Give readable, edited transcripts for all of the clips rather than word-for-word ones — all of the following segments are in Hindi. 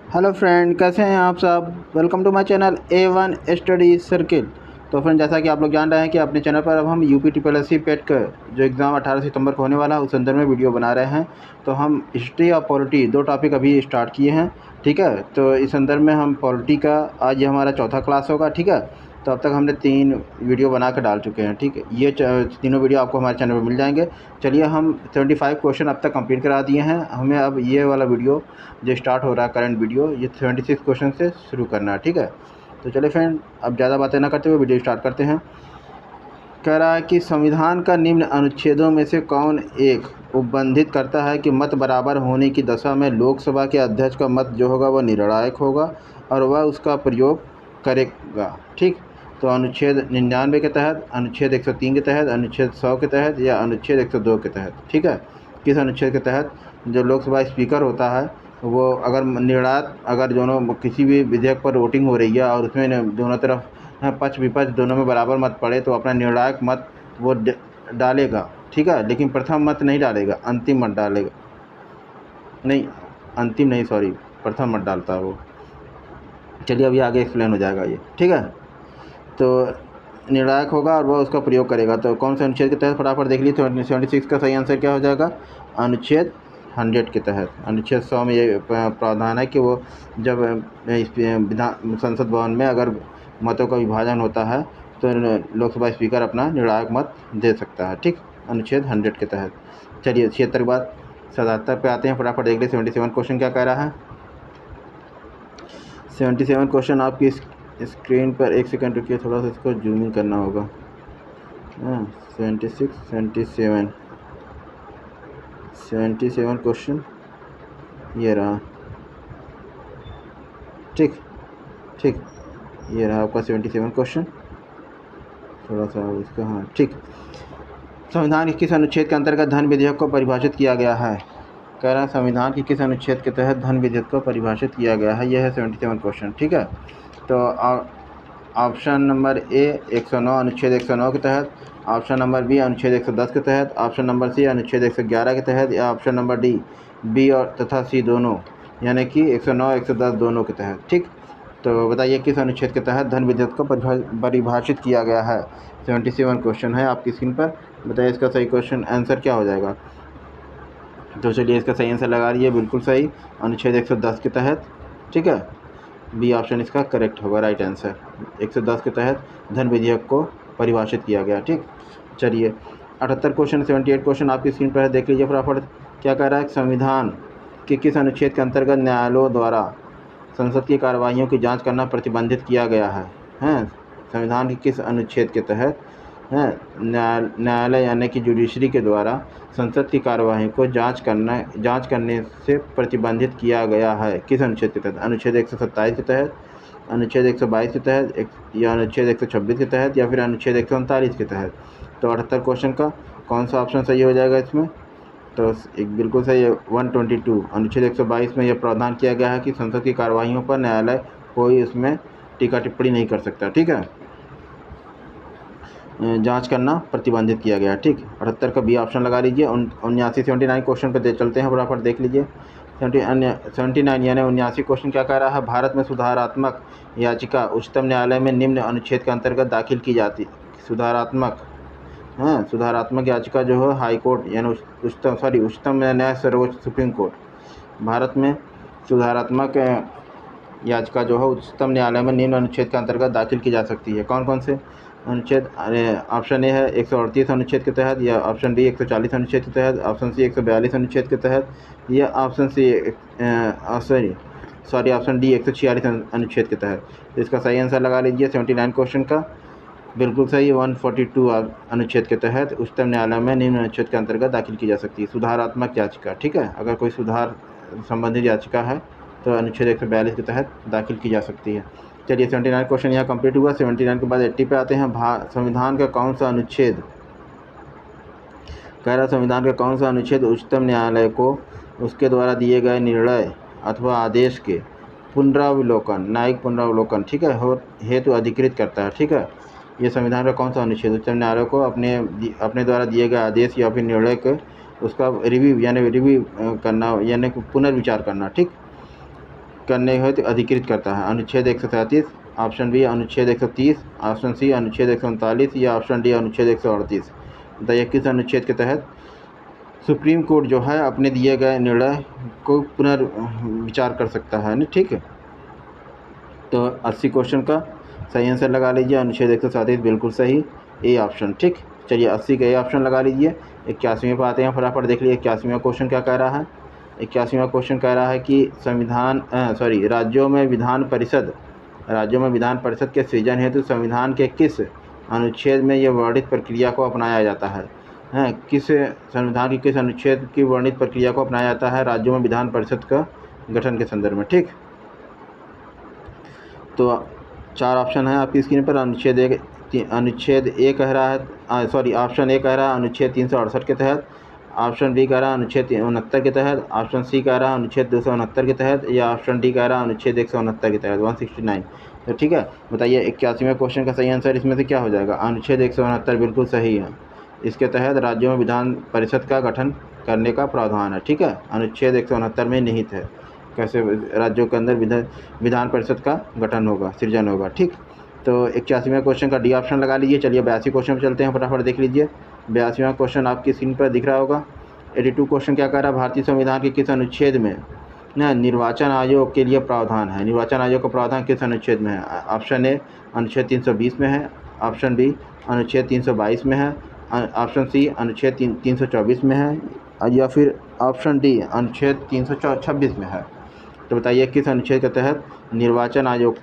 हेलो फ्रेंड, कैसे हैं आप सब। Welcome to my channel A1 study circle. तो फ्रेंड, जैसा कि आप लोग जान रहे हैं कि अपने चैनल पर अब हम यूपी ट्रिपल पेट का जो एग्ज़ाम 18 सितंबर को होने वाला है उस संदर्भ में वीडियो बना रहे हैं। तो हम हिस्ट्री और पॉलिटी दो टॉपिक अभी स्टार्ट किए हैं, ठीक है। तो इस संदर्भ में हम पॉलिटी का आज ये हमारा चौथा क्लास होगा, ठीक है। तो अब तक हमने 3 वीडियो बना कर डाल चुके हैं, ठीक है। ये तीनों वीडियो आपको हमारे चैनल पर मिल जाएंगे। चलिए, हम 75 क्वेश्चन अब तक कंप्लीट करा दिए हैं। हमें अब ये वाला वीडियो जो स्टार्ट हो रहा है करंट वीडियो, ये 76 क्वेश्चन से शुरू करना है, ठीक है। तो चलिए फ्रेंड, अब ज़्यादा बातें ना करते हुए वीडियो स्टार्ट करते हैं। कह रहा है कि संविधान का निम्न अनुच्छेदों में से कौन एक उपबंधित करता है कि मत बराबर होने की दशा में लोकसभा के अध्यक्ष का मत जो होगा वह निर्णायक होगा और वह उसका प्रयोग करेगा, ठीक। तो अनुच्छेद 99 के तहत, अनुच्छेद 103 के तहत, अनुच्छेद 100 के तहत या अनुच्छेद 102 के तहत, ठीक है। किस अनुच्छेद के तहत जो लोकसभा स्पीकर होता है वो अगर निर्णायक, अगर दोनों किसी भी विधेयक पर वोटिंग हो रही है और उसमें दोनों तरफ पक्ष विपक्ष दोनों में बराबर मत पड़े तो अपना निर्णायक मत वो डालेगा, ठीक है। लेकिन प्रथम मत नहीं डालेगा, अंतिम मत डालेगा। नहीं, अंतिम नहीं, सॉरी, प्रथम मत डालता है वो। चलिए, अभी आगे एक्सप्लेन हो जाएगा ये, ठीक है। तो निर्णायक होगा और वह उसका प्रयोग करेगा। तो कौन से अनुच्छेद के तहत, फटाफट देख लीजिए। 76 का सही आंसर क्या हो जाएगा? अनुच्छेद 100 के तहत। अनुच्छेद 100 में ये प्रावधान है कि वो जब विधान संसद भवन में अगर मतों का विभाजन होता है तो लोकसभा स्पीकर अपना निर्णायक मत दे सकता है, ठीक। अनुच्छेद 100 के तहत। चलिए, 76 के बाद 77 पे आते हैं, फटाफट देख लीजिए 77 क्वेश्चन क्या कह रहा है। 77 क्वेश्चन आपकी स्क्रीन पर, एक सेकंड रुकिए, थोड़ा सा इसको जूमिंग करना होगा। 77 क्वेश्चन ये रहा, ठीक ठीक। ये रहा आपका 77 क्वेश्चन। थोड़ा सा इसका, हाँ, ठीक। संविधान के किस अनुच्छेद के अंतर्गत धन विधेयक को परिभाषित किया गया है? कह रहा है संविधान के किस अनुच्छेद के तहत धन विधेयक को परिभाषित किया गया है। यह है 77 क्वेश्चन, ठीक है। तो ऑप्शन नंबर ए 109, अनुच्छेद 109 के तहत। ऑप्शन नंबर बी अनुच्छेद 110 के तहत। ऑप्शन नंबर सी अनुच्छेद 111 के तहत। या ऑप्शन नंबर डी बी और तथा सी दोनों, यानी कि 109 110 दोनों के तहत, ठीक। तो बताइए किस अनुच्छेद के तहत धन विधेयक को परिभाषित किया गया है। 77 क्वेश्चन है आपकी स्क्रीन पर। बताइए इसका सही क्वेश्चन आंसर क्या हो जाएगा। तो चलिए, इसका सही आंसर लगा रही है, बिल्कुल सही, अनुच्छेद 110 के तहत, ठीक है। बी ऑप्शन इसका करेक्ट होगा, राइट आंसर। 110 के तहत धन विधेयक को परिभाषित किया गया, ठीक। चलिए, 78 क्वेश्चन, 78 क्वेश्चन आपकी स्क्रीन पर है, देख लीजिए फटाफट। क्या कह रहा है? संविधान के किस अनुच्छेद के अंतर्गत न्यायालयों द्वारा संसद की कार्यवाहियों की जांच करना प्रतिबंधित किया गया है? संविधान के किस अनुच्छेद के तहत न्यायालय यानी कि जुडिशरी के द्वारा संसद की कार्यवाही को जांच करने से प्रतिबंधित किया गया है? किस अनुच्छेद के तहत? अनुच्छेद 127 के तहत, अनुच्छेद 122 के तहत, या अनुच्छेद 126 के तहत, या फिर अनुच्छेद 139 के तहत। तो 78 क्वेश्चन का कौन सा ऑप्शन सही हो जाएगा इसमें? तो एक बिल्कुल सही है, 122। अनुच्छेद 122 में यह प्रावधान किया गया है कि संसद की कार्यवाहियों पर न्यायालय कोई उसमें टीका टिप्पणी नहीं कर सकता, ठीक है। जांच करना प्रतिबंधित किया गया, ठीक। 78 का बी ऑप्शन लगा लीजिए। 79 79 क्वेश्चन पर चलते हैं, फटाफट देख लीजिए। 79 यानी 79 क्वेश्चन क्या कह रहा है? भारत में सुधारात्मक याचिका उच्चतम न्यायालय में निम्न अनुच्छेद के अंतर्गत दाखिल की जाती। सुधारात्मक याचिका जो है हाई कोर्ट यानी उच्चतम न्यायालय, सर्वोच्च सुप्रीम कोर्ट। भारत में सुधारात्मक याचिका जो है उच्चतम न्यायालय में निम्न अनुच्छेद के अंतर्गत दाखिल की जा सकती है। कौन कौन से अनुच्छेद? ऑप्शन ए है 138 अनुच्छेद के तहत, या ऑप्शन बी 140 अनुच्छेद के तहत, ऑप्शन सी 142 अनुच्छेद के तहत, या ऑप्शन सी ऑप्शन डी 146 अनुच्छेद के तहत। तो इसका सही आंसर लगा लीजिए 79 क्वेश्चन का, बिल्कुल सही, 142 अनुच्छेद के तहत उच्चतम न्यायालय में निम्न अनुच्छेद के अंतर्गत दाखिल की जा सकती है सुधारात्मक याचिका, ठीक है। अगर कोई सुधार संबंधित याचिका है तो अनुच्छेद 142 के तहत दाखिल की जा सकती है। चलिए, 79 क्वेश्चन यहाँ कंप्लीट हुआ। 79 के बाद 80 पे आते हैं। संविधान का कौन सा अनुच्छेद, कह रहा संविधान का कौन सा अनुच्छेद उच्चतम न्यायालय को उसके द्वारा दिए गए निर्णय अथवा आदेश के पुनरावलोकन, न्यायिक पुनरावलोकन, ठीक है, हेतु अधिकृत करता है, ठीक है। ये संविधान का कौन सा अनुच्छेद उच्चतम न्यायालय को अपने द्वारा दिए गए आदेश या फिर निर्णय के उसका रिव्यू करना, यानी पुनर्विचार करना, ठीक। करने हेतु अधिकृत करता है? अनुच्छेद 137, ऑप्शन बी अनुच्छेद 130, ऑप्शन सी अनुच्छेद 139 या ऑप्शन डी अनुच्छेद 138। बताइए किस अनुच्छेद के तहत सुप्रीम कोर्ट जो है अपने दिए गए निर्णय को पुनर्विचार कर सकता है ना। ठीक है, तो 80 क्वेश्चन का सही आंसर लगा लीजिए। अनुच्छेद 137 बिल्कुल सही, ए ऑप्शन। ठीक, चलिए 80 का ए ऑप्शन लगा लीजिए। 81वें पर आते हैं, फटाफट देख लीजिए 81वां क्वेश्चन क्या कह रहा है। 81वां क्वेश्चन कह रहा है कि राज्यों में विधान परिषद के सृजन हेतु संविधान के किस अनुच्छेद में यह वर्णित प्रक्रिया को अपनाया जाता है? किस संविधान की किस अनुच्छेद की वर्णित प्रक्रिया को अपनाया जाता है राज्यों में विधान परिषद का गठन के संदर्भ में? ठीक, तो 4 ऑप्शन है आपकी स्क्रीन पर। अनुच्छेद ए कह रहा है, ऑप्शन ए कह रहा है अनुच्छेद 368 के तहत, ऑप्शन बी कह रहा है अनुच्छेद 69 के तहत, ऑप्शन सी कह रहा है अनुच्छेद 269 के तहत, या ऑप्शन डी कह रहा है अनुच्छेद 169 के तहत 169। तो ठीक है, बताइए 81वें क्वेश्चन का सही आंसर इसमें से क्या हो जाएगा? अनुच्छेद 169 बिल्कुल सही है। इसके तहत राज्यों में विधान परिषद का गठन करने का प्रावधान है। ठीक है, अनुच्छेद 169 में निहित है कैसे राज्यों के अंदर विधान परिषद का गठन होगा, सृजन होगा। ठीक, तो 81वें क्वेश्चन का डी ऑप्शन लगा लीजिए। चलिए 82 क्वेश्चन पर चलते हैं, फटाफट देख लीजिए। 82वां क्वेश्चन आपकी स्क्रीन पर दिख रहा होगा। 82 क्वेश्चन क्या कह रहा है? भारतीय संविधान के किस अनुच्छेद में ना निर्वाचन आयोग के लिए प्रावधान है? निर्वाचन आयोग का प्रावधान किस अनुच्छेद में है? ऑप्शन ए अनुच्छेद 320 में है, ऑप्शन बी अनुच्छेद 322 में है, ऑप्शन सी अनुच्छेद 324 में है, या फिर ऑप्शन डी अनुच्छेद 326 में है। तो बताइए किस अनुच्छेद के तहत निर्वाचन आयोग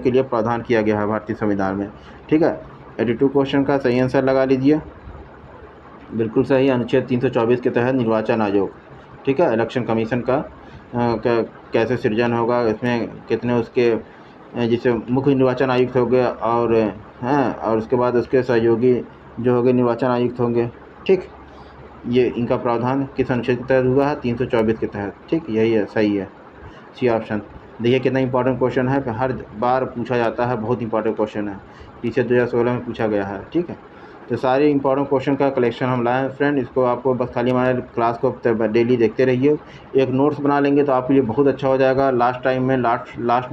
के लिए प्रावधान किया गया है भारतीय संविधान में? ठीक है, 82 क्वेश्चन का सही आंसर लगा लीजिए। बिल्कुल सही, अनुच्छेद 324 के तहत निर्वाचन आयोग। ठीक है, इलेक्शन कमीशन का कैसे सृजन होगा, इसमें कितने उसके जैसे मुख्य निर्वाचन आयुक्त हो गए और उसके बाद उसके सहयोगी जो हो गए निर्वाचन आयुक्त होंगे। ठीक, ये इनका प्रावधान किस अनुच्छेद के तहत हुआ है? 324 के तहत। ठीक, यही है, सही है, सी ऑप्शन। देखिए कितना इंपॉर्टेंट क्वेश्चन है, हर बार पूछा जाता है, बहुत इंपॉर्टेंट क्वेश्चन है, पीछे 2016 में पूछा गया है। ठीक है, तो सारे इंपॉर्टेंट क्वेश्चन का कलेक्शन हम लाए हैं फ्रेंड। इसको आपको बस खाली हमारे क्लास को डेली देखते रहिए, एक नोट्स बना लेंगे तो आपके लिए बहुत अच्छा हो जाएगा। लास्ट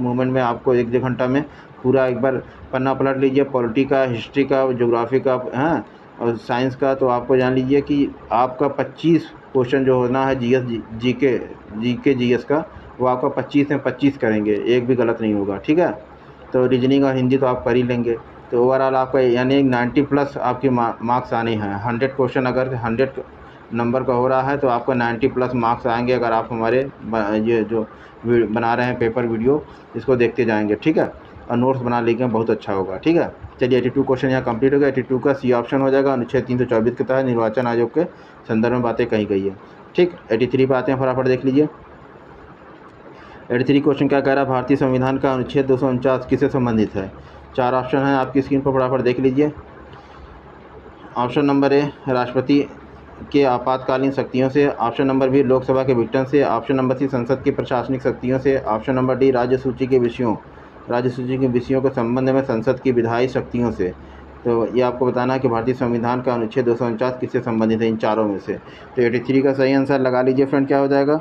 मोमेंट में आपको 1-2 घंटा में पूरा एक बार पन्ना पलट लीजिए, पॉलिटी का, हिस्ट्री का, ज्योग्राफी का, और साइंस का। तो आपको जान लीजिए कि आपका 25 क्वेश्चन जो होना है जीएस का, वो आपका 25 में 25 करेंगे, एक भी गलत नहीं होगा। ठीक है, तो रीजनिंग और हिंदी तो आप कर ही लेंगे, तो ओवरऑल आपका यानी 90+ आपके मार्क्स आने हैं। 100 क्वेश्चन अगर 100 नंबर का हो रहा है तो आपका 90+ मार्क्स आएंगे अगर आप हमारे ये जो बना रहे हैं पेपर वीडियो, इसको देखते जाएंगे। ठीक है, और नोट्स बना लेंगे, बहुत अच्छा होगा। ठीक है, चलिए 82 क्वेश्चन यहाँ कंप्लीट हो गया। 82 का सी ऑप्शन हो जाएगा, अनुच्छेद 324 के तहत निर्वाचन आयोग के संदर्भ में बातें कही गई है। ठीक, 83 पर आते हैं, फटाफट देख लीजिए। 83 क्वेश्चन क्या कह रहा है? भारतीय संविधान का अनुच्छेद 249 किससे संबंधित है? 4 ऑप्शन है आपकी स्क्रीन पर, फटाफट देख लीजिए। ऑप्शन नंबर ए राष्ट्रपति के आपातकालीन शक्तियों से, ऑप्शन नंबर बी लोकसभा के विघटन से, ऑप्शन नंबर सी संसद की प्रशासनिक शक्तियों से, ऑप्शन नंबर डी राज्य सूची के विषयों के संबंध में संसद की विधायी शक्तियों से। तो ये आपको बताना है कि भारतीय संविधान का अनुच्छेद 249 किससे संबंधित है, इन चारों में से। तो 83 का सही आंसर लगा लीजिए फ्रेंड, क्या हो जाएगा?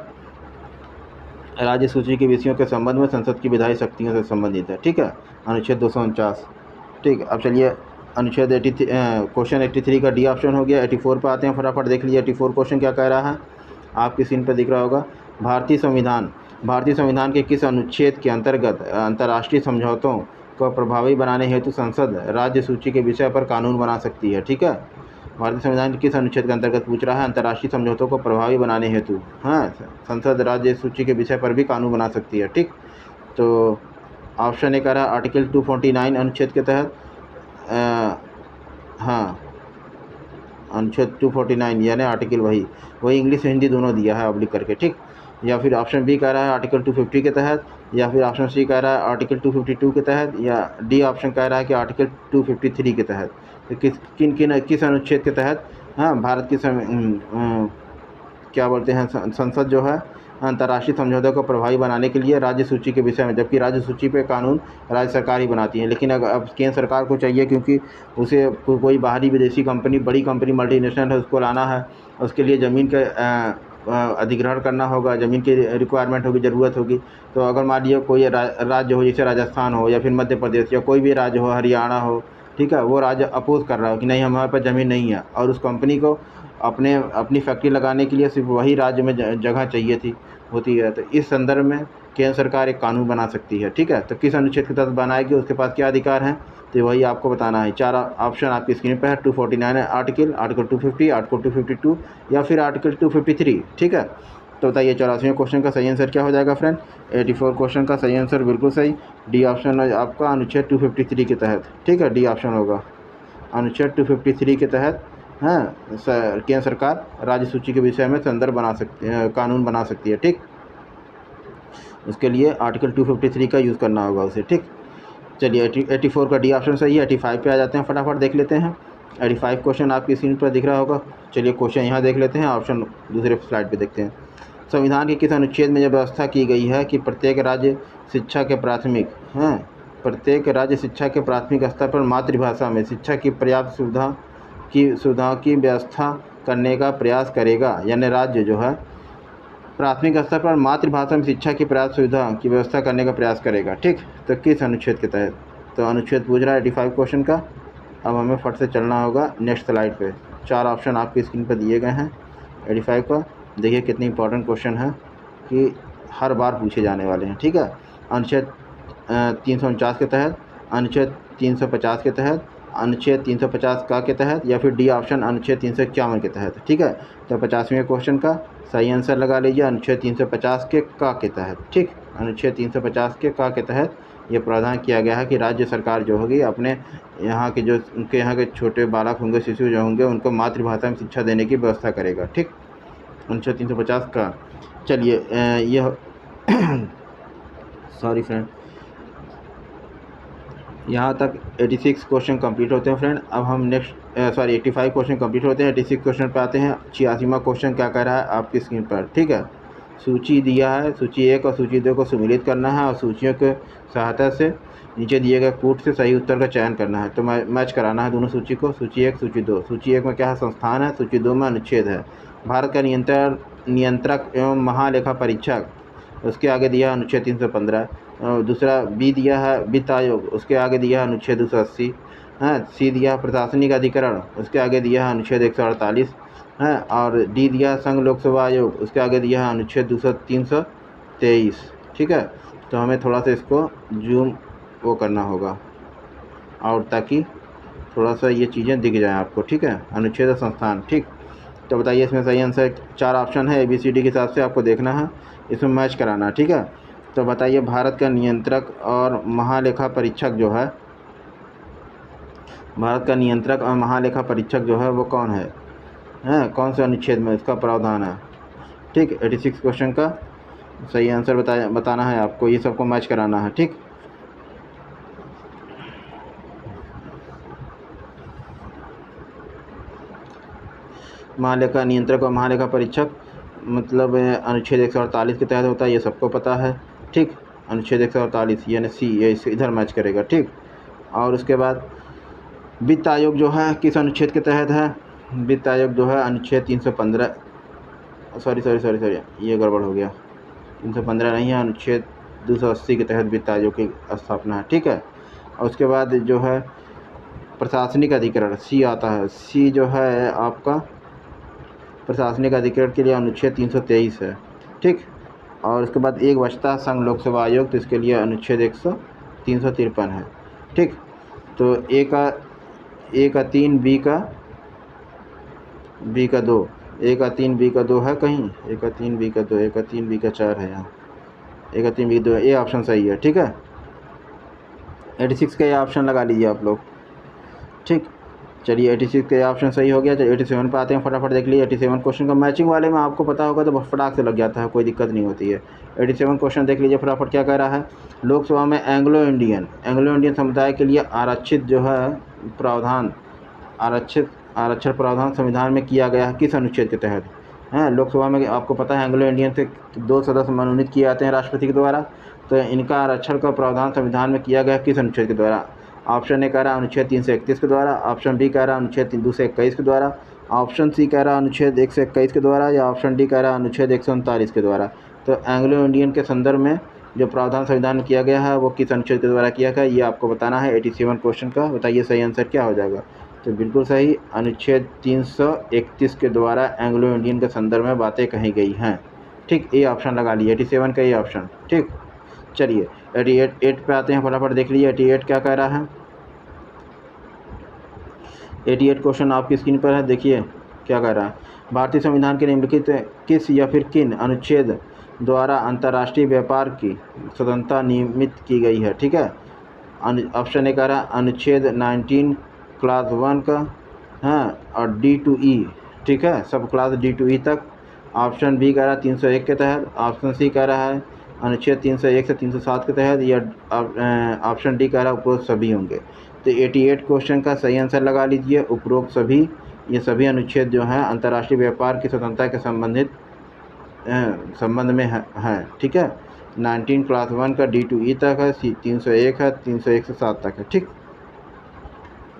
राज्य सूची के विषयों के संबंध में संसद की विधायी शक्तियों से संबंधित है। ठीक है, अनुच्छेद 249। ठीक, अब चलिए अनुच्छेद 83 क्वेश्चन 83 का डी ऑप्शन हो गया। 84 पर आते हैं, फटाफट देख लीजिए 84 क्वेश्चन क्या कह रहा है, आपकी स्क्रीन पर दिख रहा होगा। भारतीय संविधान के किस अनुच्छेद के अंतर्गत अंतर्राष्ट्रीय समझौतों को प्रभावी बनाने हेतु संसद राज्य सूची के विषय पर कानून बना सकती है? ठीक है, भारतीय संविधान के किस अनुच्छेद के अंतर्गत पूछ रहा है? अंतर्राष्ट्रीय समझौतों को प्रभावी बनाने हेतु संसद राज्य सूची के विषय पर भी कानून बना सकती है। ठीक, तो ऑप्शन ए कह रहा है आर्टिकल 249 अनुच्छेद के तहत, अनुच्छेद 249 यानी आर्टिकल वही इंग्लिश हिंदी दोनों दिया है ऑब्लिक करके। ठीक, या फिर ऑप्शन बी कह रहा है आर्टिकल 250 के तहत, या फिर ऑप्शन सी कह रहा है आर्टिकल 252 के तहत, या डी ऑप्शन कह रहा है कि आर्टिकल 253 के तहत। तो किस अनुच्छेद के तहत भारत की क्या बोलते हैं संसद जो है अंतर्राष्ट्रीय समझौतों को प्रभावी बनाने के लिए राज्य सूची के विषय में, जबकि राज्य सूची पे कानून राज्य सरकार ही बनाती है, लेकिन अब केंद्र सरकार को चाहिए क्योंकि उसे कोई बाहरी विदेशी कंपनी, बड़ी कंपनी, मल्टीनेशनल है, उसको लाना है, उसके लिए ज़मीन के अधिग्रहण करना होगा, ज़मीन की रिक्वायरमेंट होगी, ज़रूरत होगी। तो अगर मान लीजिए कोई राज्य हो, जैसे राजस्थान हो या फिर मध्य प्रदेश या कोई भी राज्य हो, हरियाणा हो, ठीक है, वो राज्य अपोज़ कर रहा हो कि नहीं हमारे पास ज़मीन नहीं है, और उस कंपनी को अपनी फैक्ट्री लगाने के लिए सिर्फ वही राज्य में जगह चाहिए थी होती है, तो इस संदर्भ में केंद्र सरकार एक कानून बना सकती है। ठीक है, तो किस अनुच्छेद के तहत बनाएगी, उसके पास क्या अधिकार हैं, तो वही आपको बताना है। 4 ऑप्शन आपकी स्क्रीन पर है। 249 आर्टिकल, आर्टिकल 250, आर्टिकल 252 या फिर आर्टिकल 253। ठीक है, तो बताइए 84वें क्वेश्चन का सही आंसर क्या हो जाएगा फ्रेंड। 84 क्वेश्चन का सही आंसर बिल्कुल सही, डी ऑप्शन है आपका, अनुच्छेद 253 के तहत। ठीक है, डी ऑप्शन होगा अनुच्छेद 253 के तहत। हाँ, केंद्र सरकार राज्य सूची के विषय में संदर्भ बना सकती है, कानून बना सकती है। ठीक, उसके लिए आर्टिकल 253 का यूज़ करना होगा उसे। ठीक, चलिए 84 का डी ऑप्शन सही है। 85 पे आ जाते हैं, फटाफट देख लेते हैं। 85 क्वेश्चन आपकी स्क्रीन पर दिख रहा होगा। चलिए क्वेश्चन यहाँ देख लेते हैं, ऑप्शन दूसरे स्लाइड पे देखते हैं। संविधान के किस अनुच्छेद में यह व्यवस्था की गई है कि प्रत्येक राज्य शिक्षा के प्राथमिक प्रत्येक राज्य शिक्षा के प्राथमिक स्तर पर मातृभाषा में शिक्षा की पर्याप्त सुविधाओं की व्यवस्था करने का प्रयास करेगा। यानी राज्य जो है प्राथमिक स्तर पर मातृभाषा में शिक्षा की पर्याप्त सुविधा की व्यवस्था करने का प्रयास करेगा। ठीक, तो किस अनुच्छेद के तहत, तो अनुच्छेद पूछ रहा है 85 क्वेश्चन का। अब हमें फट से चलना होगा नेक्स्ट स्लाइड पे। 4 ऑप्शन आपकी स्क्रीन पर दिए गए हैं 85 का। देखिए कितनी इंपॉर्टेंट क्वेश्चन है कि हर बार पूछे जाने वाले हैं। ठीक है, अनुच्छेद 349 के तहत, अनुच्छेद 350 के तहत, अनुच्छेद 350 का के तहत, या फिर डी ऑप्शन अनुच्छेद 351 के तहत। ठीक है, तो 50वें क्वेश्चन का सही आंसर लगा लीजिए अनुच्छेद 350 के का के तहत। ठीक, अनुच्छेद 350 के का के तहत ये प्रावधान किया गया है कि राज्य सरकार जो होगी अपने यहाँ के जो उनके यहाँ के छोटे बालक होंगे, शिशु जो होंगे, उनको मातृभाषा में शिक्षा देने की व्यवस्था करेगा। ठीक, अनुच्छेद 350 का। चलिए यह सॉरी फ्रेंड, यहाँ तक 86 क्वेश्चन कंप्लीट होते हैं फ्रेंड। अब हम नेक्स्ट 85 क्वेश्चन कंप्लीट होते हैं। 86 क्वेश्चन पे आते हैं। 86वां क्वेश्चन क्या कह रहा है आपकी स्क्रीन पर। ठीक है, सूची दिया है, सूची 1 और सूची 2 को सम्मिलित करना है और सूचियों के सहायता से नीचे दिए गए कूट से सही उत्तर का चयन करना है। तो मैच कराना है दोनों सूची को, सूची 1 सूची 2। सूची 1 में क्या है, संस्थान है, सूची 2 में अनुच्छेद है। भारत का नियंत्रक एवं महालेखा परीक्षक, उसके आगे दिया है अनुच्छेद 315। दूसरा बी दिया है वित्त आयोग, उसके आगे दिया है अनुच्छेद 280। सी दिया है प्रशासनिक अधिकरण, उसके आगे दिया है अनुच्छेद 148 है। और डी दिया है संघ लोक सेवा आयोग, उसके आगे दिया है अनुच्छेद 323। ठीक है, तो हमें थोड़ा सा इसको जूम वो करना होगा और ताकि थोड़ा सा ये चीज़ें दिख जाएं आपको। ठीक है, अनुच्छेद संस्थान। ठीक, तो बताइए इसमें सही आंसर 4 ऑप्शन है, ABCD के हिसाब से आपको देखना है, इसमें मैच कराना है। ठीक है, तो बताइए भारत का नियंत्रक और महालेखा परीक्षक जो है, भारत का नियंत्रक और महालेखा परीक्षक जो है वो कौन है, कौन से अनुच्छेद में इसका प्रावधान है। ठीक, 86 क्वेश्चन का सही आंसर बताना है आपको, ये सबको मैच कराना है। ठीक, महालेखा नियंत्रक और महालेखा परीक्षक मतलब अनुच्छेद 148 के तहत होता है, ये सबको पता है। ठीक, अनुच्छेद 148 यानी सी, ये इधर मैच करेगा। ठीक, और उसके बाद वित्त आयोग जो है किस अनुच्छेद के तहत है, वित्त आयोग जो है अनुच्छेद 315, सॉरी ये गड़बड़ हो गया, 315 नहीं है, अनुच्छेद 280 के तहत वित्त आयोग की स्थापना है। ठीक है, और उसके बाद जो है प्रशासनिक अधिकरण, सी आता है, सी जो है आपका प्रशासनिक अधिकरण के लिए अनुच्छेद 323 है। ठीक, और उसके बाद एक बचता है संघ लोक सेवा आयोग, तो इसके लिए अनुच्छेद 353 है। ठीक, तो ए का 3, बी का 2, ए का 3, बी का 2 है कहीं, ए का 3, बी का 2, ए का 3, बी का 4 है यहाँ, ए का 3, बी 2, ए ऑप्शन सही है। ठीक है, 86 का ये ऑप्शन लगा लीजिए आप लोग। ठीक, चलिए 86 का ऑप्शन सही हो गया। चलिए 87 पे आते हैं, फटाफट देख लीजिए। 87 क्वेश्चन का मैचिंग वाले में आपको पता होगा तो फटाक से लग जाता है, कोई दिक्कत नहीं होती है। 87 क्वेश्चन देख लीजिए फटाफट, क्या कह रहा है। लोकसभा में एंग्लो इंडियन समुदाय के लिए आरक्षित जो है प्रावधान, आरक्षण प्रावधान संविधान में किया गया है किस अनुच्छेद के तहत है। लोकसभा में आपको पता है एंग्लो इंडियन से 2 सदस्य मनोनीत किए जाते हैं राष्ट्रपति के द्वारा, तो इनका आरक्षण का प्रावधान संविधान में किया गया किस अनुच्छेद के द्वारा। ऑप्शन ए कह रहा है अनुच्छेद 331 के द्वारा, ऑप्शन बी कह रहा है अनुच्छेद 221 के द्वारा, ऑप्शन सी कह रहा है अनुच्छेद 121 के द्वारा, या ऑप्शन डी कह रहा है अनुच्छेद 139 के द्वारा। तो एंग्लो इंडियन के संदर्भ में जो प्रावधान संविधान में किया गया है वो किस अनुच्छेद के द्वारा किया गया, ये आपको बताना है 87 क्वेश्चन का। बताइए सही आंसर क्या हो जाएगा। तो बिल्कुल सही, अनुच्छेद 331 के द्वारा एंग्लो इंडियन के संदर्भ में बातें कही गई हैं। ठीक, ये ऑप्शन लगा लिए 87 का ये ऑप्शन। ठीक, चलिए 88 पे आते हैं, फटाफट देख लीजिए 88 क्या कह रहा है। 88 क्वेश्चन आपकी स्क्रीन पर है, देखिए क्या कह रहा है। भारतीय संविधान के निम्नलिखित किस या फिर किन अनुच्छेद द्वारा अंतर्राष्ट्रीय व्यापार की स्वतंत्रता नियमित की गई है। ठीक है, ऑप्शन ए कह रहा है अनुच्छेद 19 क्लास 1 का, हाँ, और D to E, ठीक है, सब क्लास D to E तक। ऑप्शन बी कह रहा है 301 के तहत। ऑप्शन सी कह रहा है अनुच्छेद 301 से 307 के तहत, या ऑप्शन डी कह रहा है उपरोक्त सभी होंगे। तो 88 क्वेश्चन का सही आंसर लगा लीजिए उपरोक्त सभी। ये सभी अनुच्छेद जो हैं अंतर्राष्ट्रीय व्यापार की स्वतंत्रता के संबंध में है। ठीक है, 19 क्लास 1 का D to E तक है, 301 है, 301 से 7 तक है। ठीक,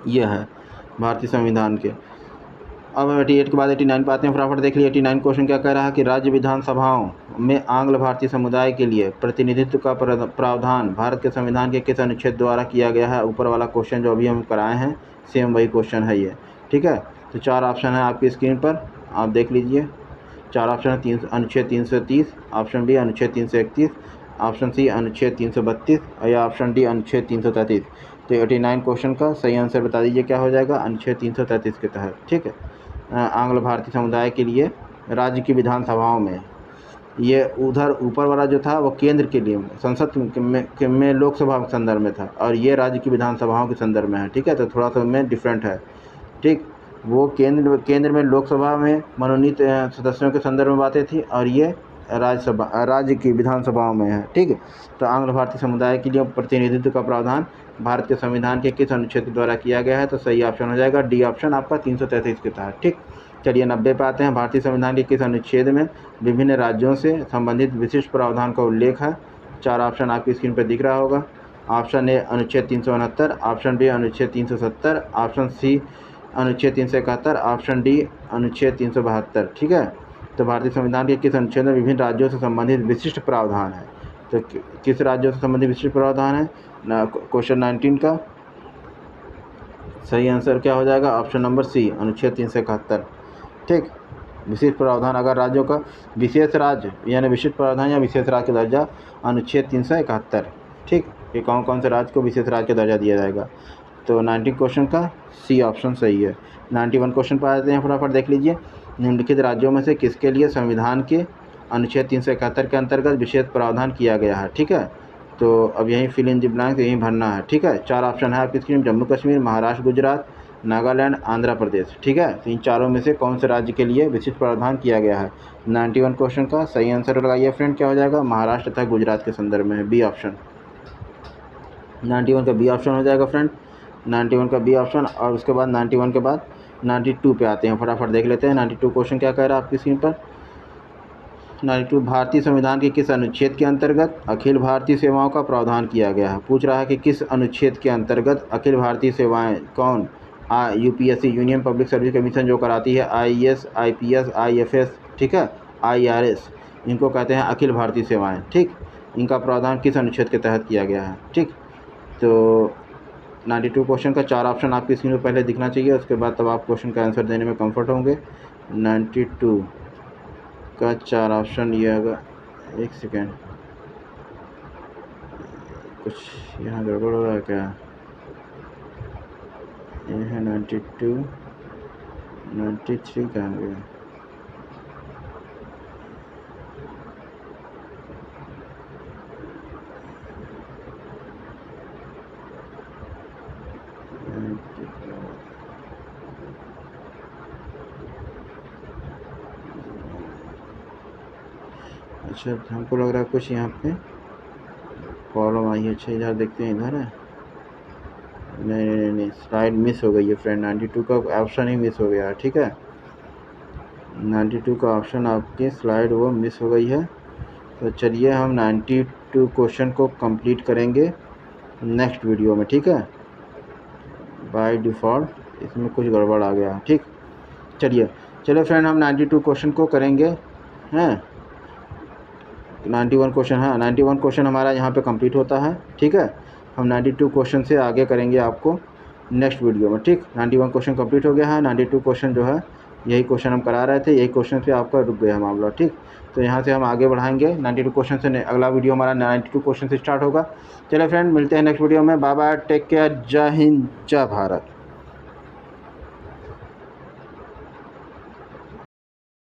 ये है भारतीय संविधान के। अब 88 के बाद 89 पे आते हैं, फटाफट देख लिए 89 क्वेश्चन क्या कह रहा है कि राज्य विधानसभाओं में आंग्ल भारतीय समुदाय के लिए प्रतिनिधित्व का प्रावधान भारत के संविधान के किस अनुच्छेद द्वारा किया गया है। ऊपर वाला क्वेश्चन जो अभी हम कराए हैं सेम वही क्वेश्चन है ये। ठीक है, तो 4 ऑप्शन है आपकी स्क्रीन पर, आप देख लीजिए। 4 ऑप्शन है, अनुच्छेद 330, ऑप्शन बी अनुच्छेद 331, ऑप्शन सी अनुच्छेद 332 और या ऑप्शन डी अनुच्छेद 333। तो 89 क्वेश्चन का सही आंसर बता दीजिए क्या हो जाएगा, अनुच्छेद 333 के तहत। ठीक है, आंग्ल भारतीय समुदाय के लिए राज्य की विधानसभाओं में, ये उधर ऊपर वाला जो था वो केंद्र के लिए संसद में लोकसभा के संदर्भ में था, और ये राज्य की विधानसभाओं के संदर्भ में है। ठीक है, तो थोड़ा सा में डिफरेंट है। ठीक, वो केंद्र में लोकसभा में मनोनीत सदस्यों के संदर्भ में बातें थी, और ये राज्य की विधानसभाओं में है। ठीक है, तो आंग्ल भारतीय समुदाय के लिए प्रतिनिधित्व का प्रावधान भारत के संविधान के किस अनुच्छेद द्वारा किया गया है। तो सही ऑप्शन हो जाएगा डी ऑप्शन आपका 333 के तहत। ठीक, चलिए 90 पे आते हैं। भारतीय संविधान के किस अनुच्छेद में विभिन्न राज्यों से संबंधित विशिष्ट प्रावधान का उल्लेख है। 4 ऑप्शन आपकी स्क्रीन पर दिख रहा होगा। ऑप्शन ए अनुच्छेद 369, ऑप्शन बी अनुच्छेद 370, ऑप्शन सी अनुच्छेद 371, ऑप्शन डी अनुच्छेद 372। ठीक है, तो भारतीय संविधान के किस अनुच्छेद में विभिन्न राज्यों से संबंधित विशिष्ट प्रावधान है। तो किस राज्यों से संबंधित विशिष्ट प्रावधान है क्वेश्चन 19 का सही आंसर क्या हो जाएगा, ऑप्शन नंबर सी अनुच्छेद 371। ठीक, विशिष्ट प्रावधान, अगर राज्यों का विशेष राज्य यानी विशिष्ट प्रावधान या विशेष राज्य का दर्जा, अनुच्छेद 371। ठीक, ये कौन कौन से राज्य को विशेष राज्य का दर्जा दिया जाएगा। तो 90 क्वेश्चन का सी ऑप्शन सही है। 91 क्वेश्चन पर आते हैं, फटाफट देख लीजिए। निम्नलिखित राज्यों में से किसके लिए संविधान के अनुच्छेद 371 के अंतर्गत विशेष प्रावधान किया गया है। ठीक है, तो अब यहीं फिल इन द ब्लैंक्स यहीं भरना है। ठीक है, 4 ऑप्शन है आपकी स्क्रीन, जम्मू कश्मीर, महाराष्ट्र, गुजरात, नागालैंड, आंध्र प्रदेश। ठीक है, तो इन चारों में से कौन से राज्य के लिए विशिष्ट प्रावधान किया गया है। 91 क्वेश्चन का सही आंसर लगाइए फ्रेंड, क्या हो जाएगा, महाराष्ट्र तथा गुजरात के संदर्भ में है, बी ऑप्शन। 91 का बी ऑप्शन हो जाएगा फ्रेंड, 91 का बी ऑप्शन। और उसके बाद 91 के बाद 92 पे आते हैं, फटाफट देख लेते हैं 92 क्वेश्चन क्या कह रहा है आपकी स्क्रीन पर। 92 भारतीय संविधान के किस अनुच्छेद के अंतर्गत अखिल भारतीय सेवाओं का प्रावधान किया गया है। पूछ रहा है कि किस अनुच्छेद के अंतर्गत अखिल भारतीय सेवाएं, कौन, UPSC union public service commission जो कराती है, आईएएस, आईपीएस, आईएफएस, ठीक है, आईआरएस, इनको कहते हैं अखिल भारतीय सेवाएं। ठीक, इनका प्रावधान किस अनुच्छेद के तहत किया गया है। ठीक, तो 92 क्वेश्चन का 4 ऑप्शन आपकी स्क्रीन पर पहले दिखना चाहिए, उसके बाद तब आप क्वेश्चन का आंसर देने में कंफर्ट होंगे। 92 का 4 ऑप्शन ये होगा, एक सेकेंड, कुछ यहाँ गड़बड़ हो रहा है क्या, ये है 92, 93 कहाँ गया, अच्छा हमको लग रहा है कुछ यहाँ पे प्रॉब्लम आई है। अच्छा इधर देखते हैं, इधर है, नहीं स्लाइड मिस हो गई है फ्रेंड, 92 का ऑप्शन ही मिस हो गया है। ठीक है, 92 का ऑप्शन आपकी स्लाइड वो मिस हो गई है। तो चलिए हम 92 क्वेश्चन को कंप्लीट करेंगे नेक्स्ट वीडियो में। ठीक है, बाय डिफ़ॉल्ट इसमें कुछ गड़बड़ आ गया। ठीक, चलिए फ्रेंड, हम 92 क्वेश्चन को करेंगे हैं। 91 क्वेश्चन, हाँ 91 क्वेश्चन हमारा यहाँ पे कंप्लीट होता है। ठीक है, हम 92 क्वेश्चन से आगे करेंगे आपको नेक्स्ट वीडियो में। ठीक, 91 क्वेश्चन कंप्लीट हो गया है। 92 क्वेश्चन जो है यही क्वेश्चन हम करा रहे थे, यही क्वेश्चन से आपका रुक गया मामला। ठीक, तो यहाँ से हम आगे बढ़ाएंगे 92 क्वेश्चन से। अगला वीडियो हमारा 92 क्वेश्चन से स्टार्ट होगा। चलिए फ्रेंड, मिलते हैं नेक्स्ट वीडियो में। बाय बाय, टेक केयर, जय हिंद, जय भारत।